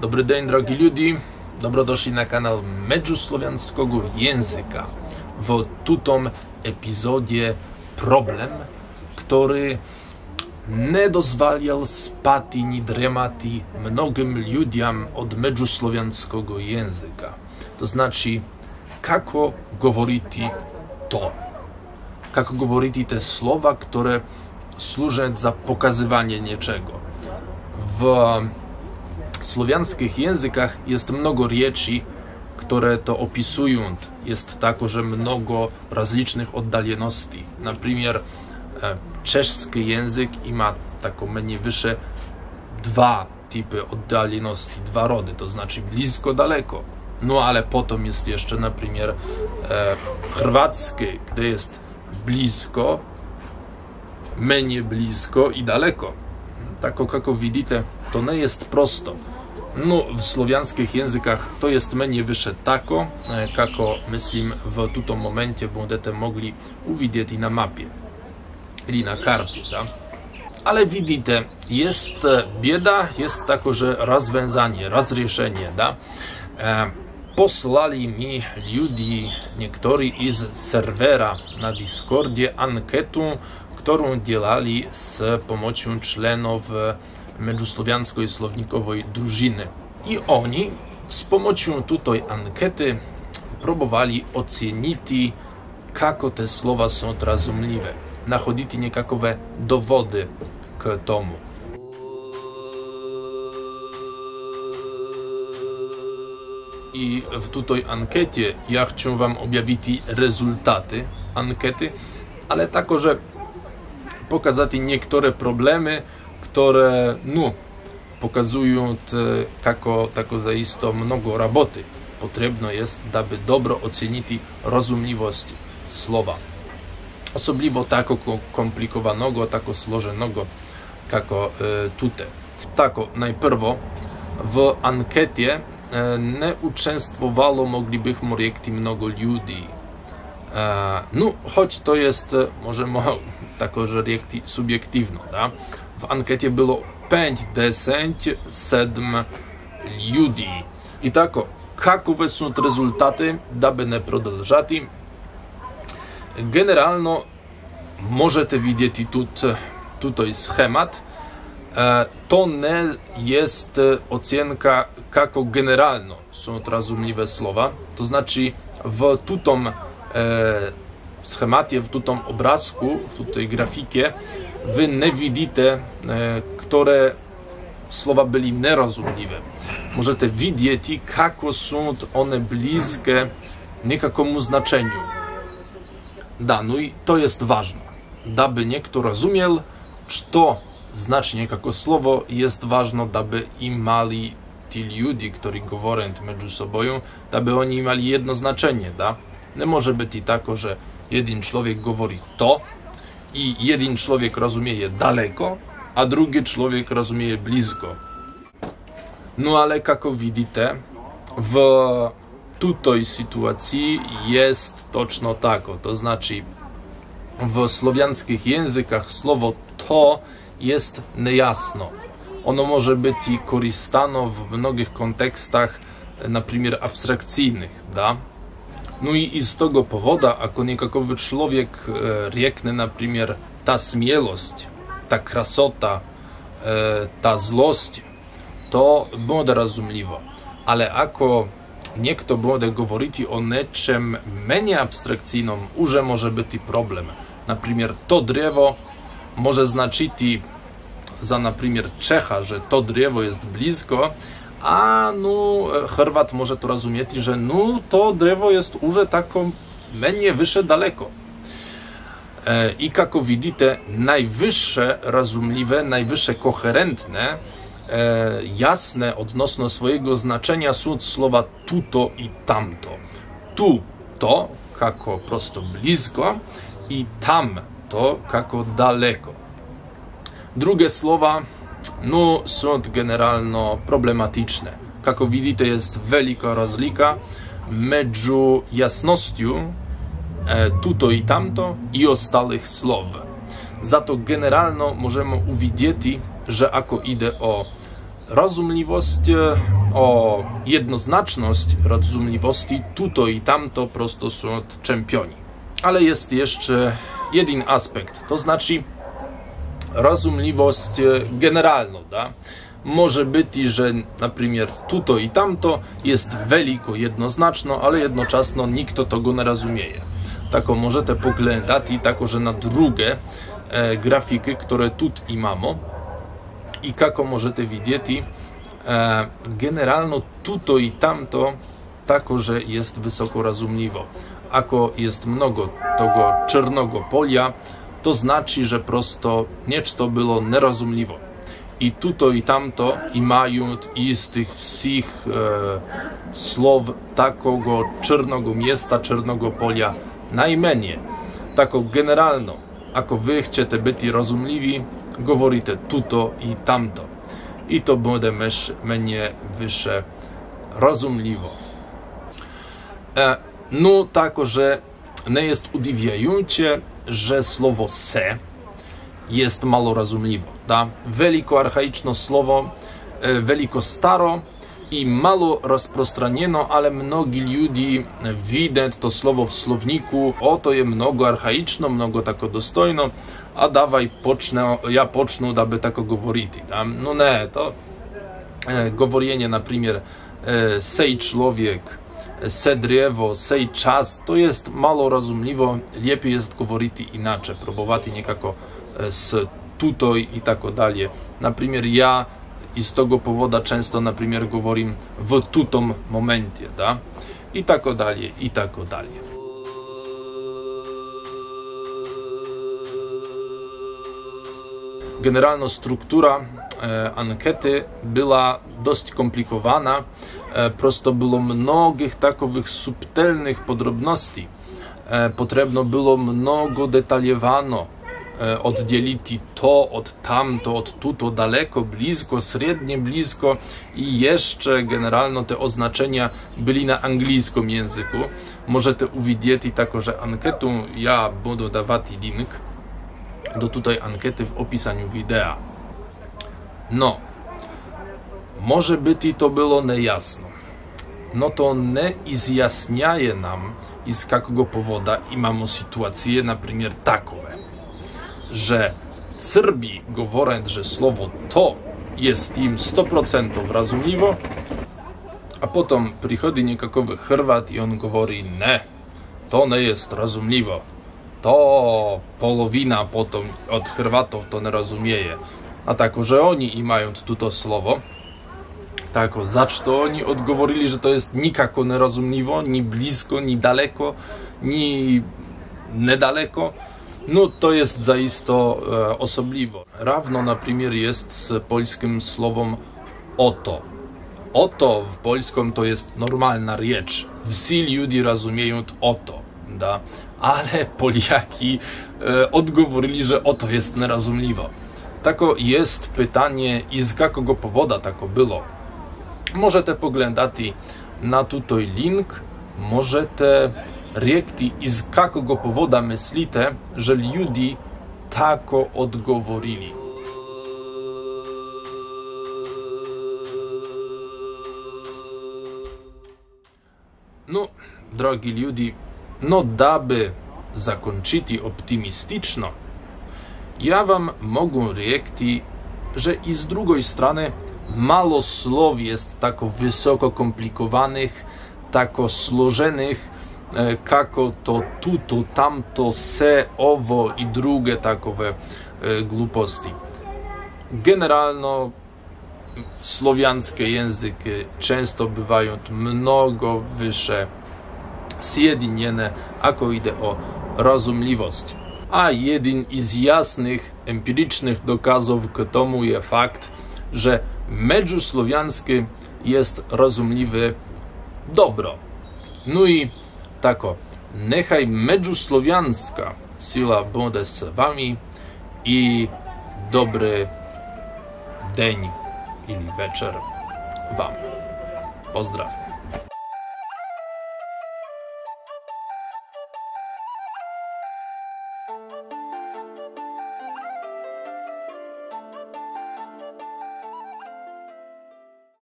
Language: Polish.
Dobry dzień, drogi ljudi. Dobrodošli na kanał međuslovianskog języka. W tutom epizodzie problem, który nie dozwalał spati ni dremati mnogim ludziom od međuslovianskog języka. To znaczy, kako govoriti to. Kako govoriti te słowa, które służą za pokazywanie niczego. W słowiańskich językach jest mnogo rzeczy, które to opisują. Jest także mnogo rozlicznych oddaljeności. Na przykład czeski język ma taką mniej wyższe dwa typy oddaljeności, dwa rody, to znaczy blisko, daleko. No ale potem jest jeszcze na przykład chorwacki, gdzie jest blisko, mniej blisko i daleko. Tak jak widzicie, to nie jest prosto. No, w słowiańskich językach to jest mniej wyższe tako, kako myślę w tym momencie będziecie mogli uwidzieć na mapie, ili na karcie, da? Ale widzicie, jest bieda, jest także rozwiązanie, rozrzeszenie, da? Poslali mi ludzie, niektórzy z serwera na Discordzie ankietę, którą działali z pomocą członków međuslovianskiej słownikowej drużyny. I oni z pomocą tej ankiety próbowali ocenić, jak te słowa są rozumieliwe, nachodzić niekakwe dowody k tomu. I w tej ankiecie ja chcę wam objawić rezultaty ankiety, ale także pokazać niektóre problemy, które pokazują, jak zaisto mnogo roboty potrzebne jest, aby dobro ocenić rozumiliwość słowa. Osobliwo tak komplikowanego, tak złożonego, jak tutaj. Tak, najpierw w ankiecie nie uczestniczywało, moglibyśmy rzec, mnogo ludzi. No, choć to jest, możemy także rzec, subiektywno, da? W ankiecie było 5, 10, 7 ludzi. I tak, jakie są rezultaty, aby nie przedłużać? Generalnie możecie widzieć tutaj schemat. To nie jest ocenka, jak generalnie są rozumieliwe słowa. To znaczy, w tym schemacie, w tym obrazku, w tej grafice, wy nie widzicie, które słowa byli nierozumieliwe. Możecie widzieć, jak są one bliskie niejakiemu znaczeniu. Da, no i to jest ważne. Aby niekto rozumiał, co znaczy niekako słowo, jest ważne, aby imali ci ludzie, którzy mówią między sobą, aby oni imali jedno znaczenie, da? Nie może być i tak, że jeden człowiek mówi to i jeden człowiek rozumie daleko, a drugi człowiek rozumie blisko. No ale jak widzicie, w tej sytuacji jest točno tako. To znaczy, w słowiańskich językach słowo to jest niejasno. Ono może być korzystane w mnogich kontekstach, na przykład abstrakcyjnych, da? No i z tego powodu, ako niekakawy człowiek riekne, na przykład, ta śmielość, ta krasota, ta złość, to będzie rozumieliwe. Ale ako niekto będzie mówić o niczym mniej abstrakcyjnym, już może być problem. Na przykład, to drzewo może znaczyć za, na przykład, Czecha, że to drzewo jest blisko, a Chorwat może to rozumieć, że to drzewo jest już taką mniej wyższe daleko. I jak widzicie, najwyższe rozumieliwe, najwyższe koherentne, jasne odnośnie swojego znaczenia są słowa tuto i tamto. Tu to, jako prosto blisko, i tam to, jako daleko. Drugie słowa są generalnie problematyczne. Jak widzicie, jest wielka różnica między jasnością tuto i tamto i ostałych słów. Za to generalnie możemy uwidzieć, że ako idę o Rozumliwość, o jednoznaczność rozumliwości, tuto i tamto prosto są czempioni. Ale jest jeszcze jeden aspekt, to znaczy rozumliwość generalna, da? Może być, że na przykład tuto i tamto jest veliko jednoznaczno, ale jednocześnie nikt tego nie rozumie. Tako możecie poglądać i tako, że na drugie grafiki, które tu mamy, i kako możecie widzieć, generalno tuto i tamto tako, że jest wysoko rozumliwo. Ako jest mnogo tego czarnego polia, to znaczy, że prosto niečto było nerozumliwo. I tuto i tamto i mają z tych wszystkich słów takiego czarnego miejsca, czarnego polia najmniej. Tako generalno, ako wy chcecie być rozumliwi, говорите tuto i tamto. I to będzie mnie wyższe rozumliwo. No tako, że nie jest udziwiające, że słowo se jest mało rozumliwo. Da? Veliko archaiczne słowo, veliko staro i mało rozprostranjeno, ale mnogi ljudi widzą to słowo w słowniku. Oto je mnogo archaiczno, mnogo tako dostojno, a dawaj ja pocznu, aby tako говорити. Da? No nie, to говорение, na przykład sej człowiek, se drzewo, sej czas, to jest mało rozumliwo, lepiej jest говорити inaczej, próbować niekako z tutaj i tak dalej. Na przykład ja i z tego powodu często na przykład говорим w tutom momencie, da? I tak dalej, i tak dalej. Generalna struktura ankiety była dość komplikowana, prosto było mnogich takowych subtelnych podrobności. Potrzebno było mnogo detaliowano oddzielić to od tamto, od tuto, daleko, blisko, średnie blisko i jeszcze generalnie te oznaczenia byli na angielskim języku. Możecie uwidzieć tako, że anketę ja będę dawać link do tutaj ankiety w opisaniu wideo. No, może być i to było niejasno. No to nie izjasniaje nam, z jakiego powodu i mamy sytuację, na przykład taką, że Serbi говорят, że słowo to jest im 100% rozumliwo, a potem przychodzi niejakowy Chorwat i on mówi, nie, to nie jest rozumliwo. To połowina potem od Chorwatów to nie rozumieje. A tako, że oni i mają tu to słowo, tako, zaczo oni odgovorili, że to jest nikako nerozumliwo, ni blisko, ni daleko, ni nedaleko. No to jest zaisto osobliwo. Równo na przykład jest z polskim słowem oto. Oto w polskim to jest normalna rzecz. Wszyscy ludzie rozumieją oto, da? Ale Poliaki odgovorili, że oto jest nerozumliwo. Tako jest pytanie, i z jakiego powodu tako było. Możecie poglądać na tutaj link, możecie rekti, i z jakiego powodu myślicie, że ludzie tako odgovorili. No, drogi ludzie, no daby zakończyć optymistyczno, ja wam mogę rekti, że i z drugiej strony mało słów jest tako wysoko komplikowanych, tako złożonych, kako to tuto, tamto, se, owo i drugie takowe głuposti. Generalno słowiańskie języki często bywają mnogo wyższe zjednione, ako idzie o rozumliwość. A jeden z jasnych, empirycznych dokazów k tomu jest fakt, że międzysłowiański jest rozumliwy dobro. No i tako, niechaj międzysłowiańska siła będzie z wami i dobry dzień ili wieczór wam. Pozdrawiam.